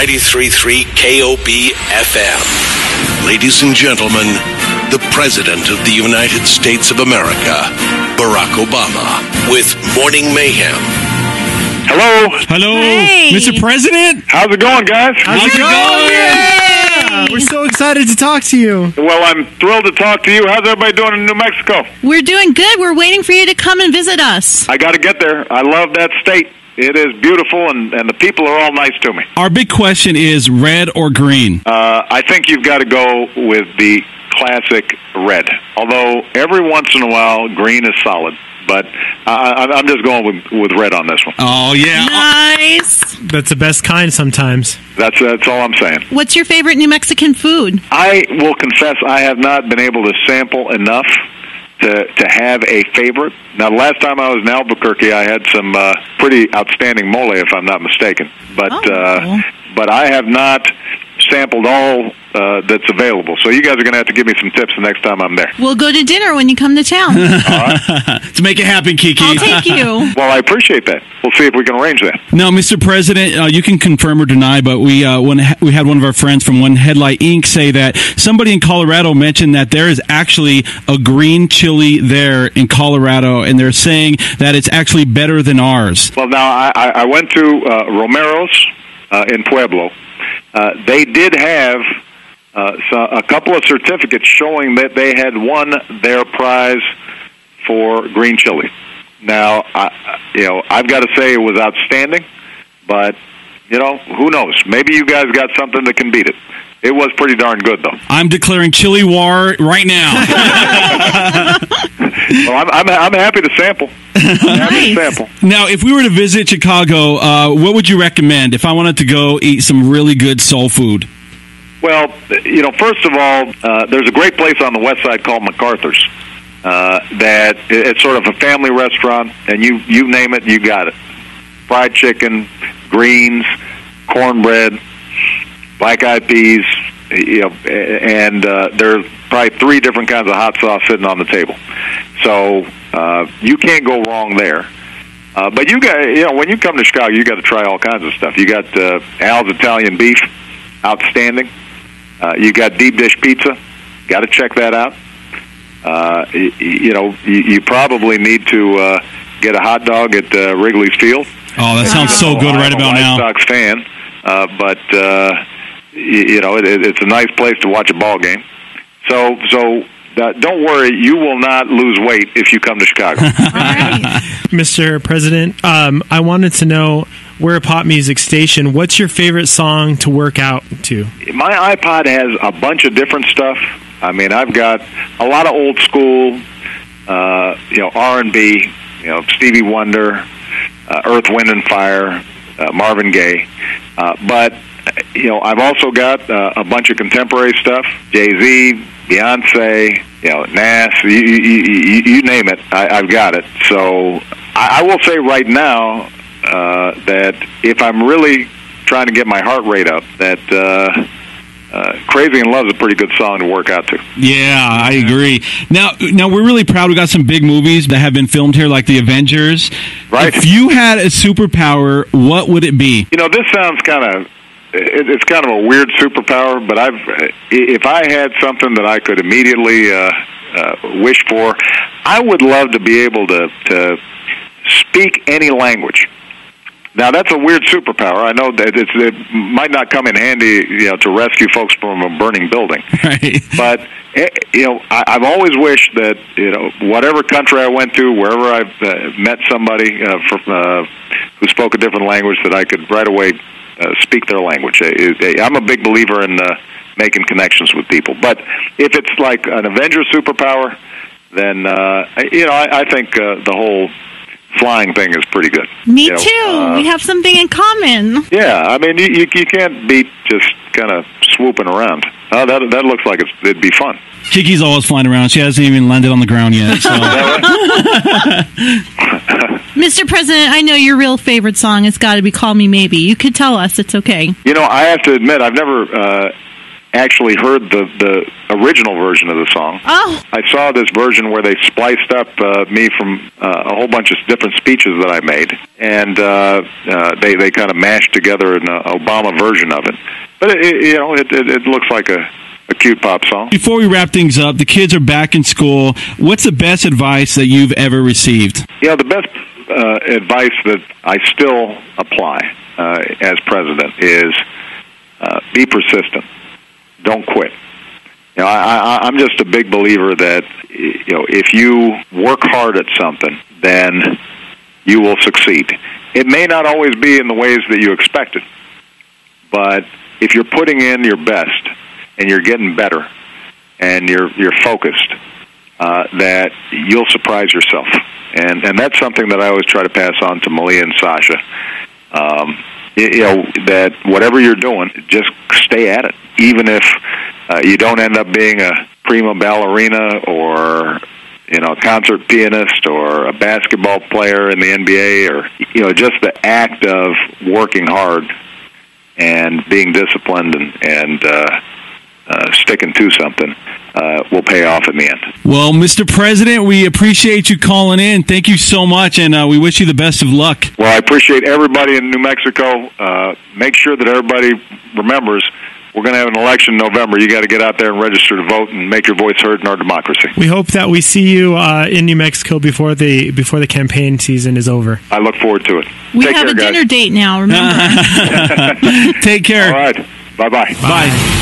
93.3 KOB FM. Ladies and gentlemen, the President of the United States of America, Barack Obama, with Morning Mayhem. Hello. Hello, hey. Mr. President. How's it going, guys? How's it going? Yay! We're so excited to talk to you. Well, I'm thrilled to talk to you. How's everybody doing in New Mexico? We're doing good. We're waiting for you to come and visit us. I got to get there. I love that state. It is beautiful, and the people are all nice to me. Our big question is red or green? I think you've got to go with the classic red. Although every once in a while, green is solid. But I'm just going with red on this one. Oh, yeah. Nice. That's the best kind sometimes. That's all I'm saying. What's your favorite New Mexican food? I will confess I have not been able to sample enough to have a favorite. Now, the last time I was in Albuquerque, I had some pretty outstanding mole, if I'm not mistaken. But I have not sampled all that's available. So you guys are going to have to give me some tips the next time I'm there. We'll go to dinner when you come to town. To make it happen, Kiki. I'll take you. Well, I appreciate that. We'll see if we can arrange that. Now, Mr. President, you can confirm or deny, but we had one of our friends from One Headlight Inc. say that somebody in Colorado mentioned that there is actually a green chili there in Colorado, and they're saying that it's actually better than ours. Well, now, I went to Romero's in Pueblo. They did have a couple of certificates showing that they had won their prize for green chili. Now, I've got to say it was outstanding, but, who knows? Maybe you guys got something that can beat it. It was pretty darn good, though. I'm declaring chili war right now. Well, I'm happy to sample. Nice. Now, if we were to visit Chicago, what would you recommend if I wanted to go eat some really good soul food? Well, first of all, there's a great place on the west side called MacArthur's. That it's sort of a family restaurant, and you name it, you got it. Fried chicken, greens, cornbread, black-eyed peas, and there's probably 3 different kinds of hot sauce sitting on the table. So you can't go wrong there. But you got, when you come to Chicago, you got to try all kinds of stuff. You got Al's Italian beef, outstanding. You got deep dish pizza, got to check that out. You probably need to get a hot dog at Wrigley's Field. Oh, that sounds so good right about now. I'm a White Sox fan, but it's a nice place to watch a ball game. So don't worry, you will not lose weight if you come to Chicago. All right. Mr. President, I wanted to know, we're a pop music station. What's your favorite song to work out to? My iPod has a bunch of different stuff. I mean, I've got a lot of old school, R&B, Stevie Wonder, Earth, Wind, and Fire, Marvin Gaye. But, I've also got a bunch of contemporary stuff, Jay-Z, Beyonce, Nas, you name it, I've got it. So I will say right now that if I'm really trying to get my heart rate up, that Crazy in Love is a pretty good song to work out to. Yeah, I agree. Now we're really proud. We got some big movies that have been filmed here, like The Avengers. Right. If you had a superpower, what would it be? This sounds it's kind of a weird superpower, but if I had something that I could immediately wish for, I would love to be able to speak any language. Now, that's a weird superpower. I know that it might not come in handy, to rescue folks from a burning building. Right. But, I've always wished that, whatever country I went to, wherever I've met somebody who spoke a different language, that I could right away speak their language. I'm a big believer in making connections with people. But if it's like an Avenger superpower, then, I think the whole flying thing is pretty good. Me too. We have something in common. Yeah, I mean, you can't beat just kind of swooping around. That looks like it'd be fun. Kiki's always flying around. She hasn't even landed on the ground yet. So. Mr. President, I know your real favorite song has got to be Call Me Maybe. You could tell us. It's okay. I have to admit, I've never actually heard the original version of the song. Oh. I saw this version where they spliced up me from a whole bunch of different speeches that I made, and they kind of mashed together an Obama version of it. But it looks like a cute pop song. Before we wrap things up, the kids are back in school. What's the best advice that you've ever received? The best advice that I still apply as president is be persistent. Don't quit. I'm just a big believer that if you work hard at something, then you will succeed. It may not always be in the ways that you expected, but if you're putting in your best and you're getting better and you're focused, that you'll surprise yourself. And that's something that I always try to pass on to Malia and Sasha. That whatever you're doing, just stay at it. Even if you don't end up being a prima ballerina or a concert pianist or a basketball player in the NBA, or just the act of working hard and being disciplined and sticking to something will pay off in the end. Well, Mr. President, we appreciate you calling in. Thank you so much, and we wish you the best of luck. Well, I appreciate everybody in New Mexico. Make sure that everybody remembers we're going to have an election in November. You got to get out there and register to vote and make your voice heard in our democracy. We hope that we see you in New Mexico before the campaign season is over. I look forward to it. We Take have care, a dinner guys. date now, remember? Take care. All right. Bye-bye. Bye.